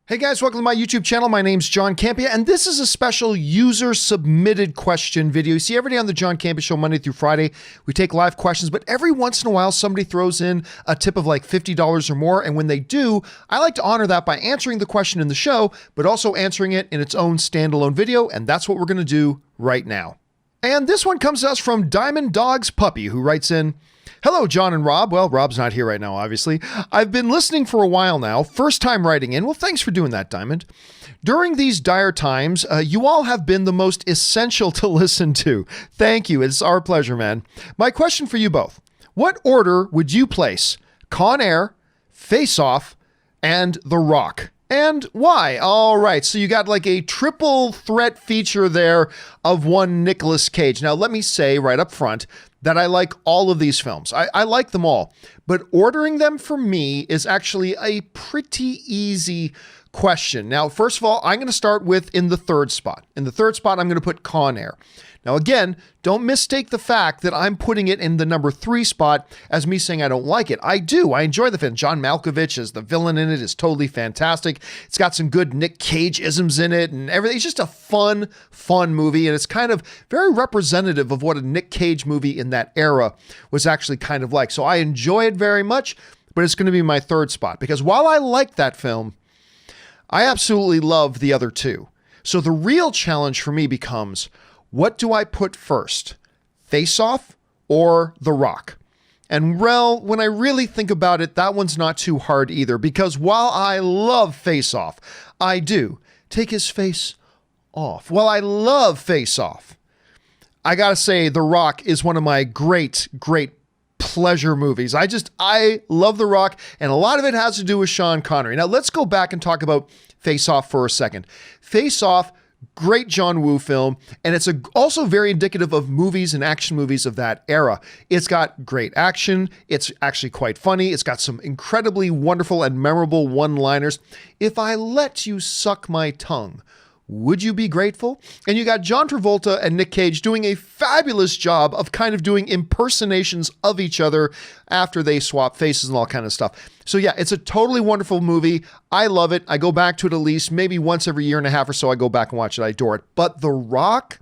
Hey guys, welcome to my YouTube channel. My name's John Campea, and this is a special user-submitted question video. You see, every day on the John Campea Show, Monday through Friday, we take live questions, but every once in a while, somebody throws in a tip of like $50 or more, and when they do, I like to honor that by answering the question in the show, but also answering it in its own standalone video, and that's what we're going to do right now. And this one comes to us from Diamond Dog's Puppy, who writes in, "Hello, John and Rob." Well, Rob's not here right now, obviously. "I've been listening for a while now. First time writing in." Well, thanks for doing that, Diamond. "During these dire times, you all have been the most essential to listen to." Thank you. It's our pleasure, man. "My question for you both. What order would you place Con Air, Face Off, and The Rock? And why?" All right, so you got like a triple threat feature there of one Nicolas Cage. Now, let me say right up front that I like all of these films. I like them all, but ordering them for me is actually a pretty easy question. Now, first of all, I'm going to start with in the third spot. In the third spot, I'm going to put Con Air. Now, again, don't mistake the fact that I'm putting it in the number 3 spot as me saying I don't like it. I do. I enjoy the film. John Malkovich as the villain in it is totally fantastic. It's got some good Nick Cage-isms in it and everything. It's just a fun movie, and it's kind of very representative of what a Nick Cage movie in that era was actually kind of like. So I enjoy it very much, but it's going to be my third spot because while I like that film, I absolutely love the other two. So the real challenge for me becomes, what do I put first? Face Off or The Rock? And well, when I really think about it, that one's not too hard either, because while I love Face Off, I do. Take his face off. While I love Face Off, I gotta say The Rock is one of my great pleasure movies. I love The Rock, and a lot of it has to do with Sean Connery. Now let's go back and talk about Face Off for a second. Face Off, great John Woo film, and it's also very indicative of movies and action movies of that era. It's got great action. It's actually quite funny. It's got some incredibly wonderful and memorable one-liners. "If I let you suck my tongue, would you be grateful?" And you got John Travolta and Nick Cage doing a fabulous job of kind of doing impersonations of each other after they swap faces and all kind of stuff. So yeah, it's a totally wonderful movie. I love it. I go back to it at least maybe once every year and a half or so. I go back and watch it. I adore it. But The Rock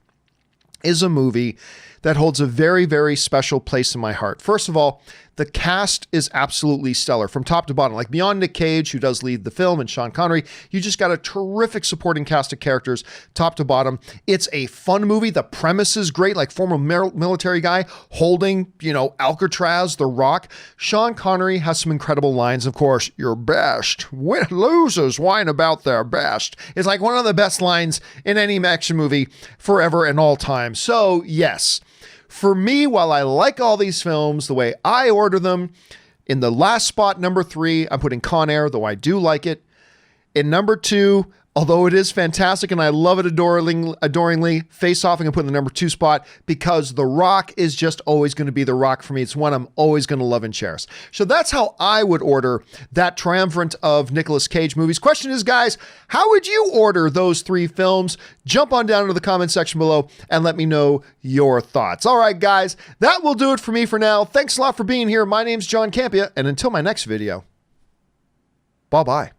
is a movie that holds a very special place in my heart. First of all, the cast is absolutely stellar from top to bottom. Like beyond Nick Cage, who does lead the film, and Sean Connery, you just got a terrific supporting cast of characters top to bottom. It's a fun movie. The premise is great, like former military guy holding, Alcatraz, The Rock. Sean Connery has some incredible lines. Of course, "Your best. Losers whine about their best." It's like one of the best lines in any action movie forever and all time. So yes, for me, while I like all these films, the way I order them, in the last spot, number 3, I'm putting Con Air, though I do like it. In number 2, although it is fantastic and I love it adoringly, Face Off, I'm going to put in the number 2 spot because The Rock is just always going to be The Rock for me. It's one I'm always going to love and cherish. So that's how I would order that triumvirate of Nicolas Cage movies. Question is, guys, how would you order those 3 films? Jump on down to the comment section below and let me know your thoughts. All right, guys, that will do it for me for now. Thanks a lot for being here. My name's John Campea, and until my next video, bye-bye.